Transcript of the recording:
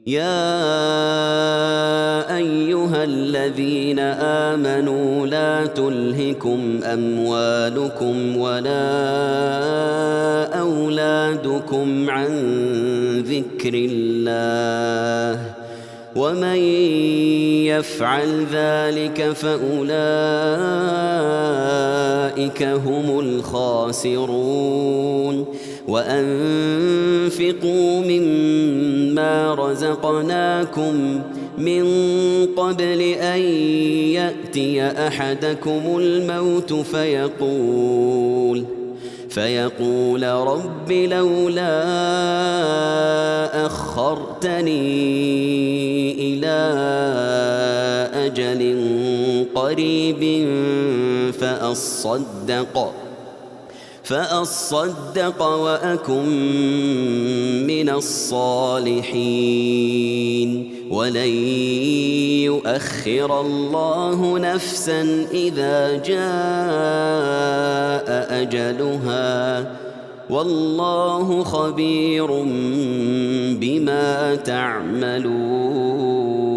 يا أيها الذين آمنوا لا تلهكم أموالكم ولا أولادكم عن ذكر الله ومن يفعل ذلك فأولئك هم الخاسرون وأنفقوا مما رزقناكم من قبل أن يأتي أحدكم الموت فيقول رب لولا أخرتني إلى أجل قريب فأصدق وأكن من الصالحين ولن يؤخر الله نفسا إذا جاء أجلها والله خبير بما تعملون.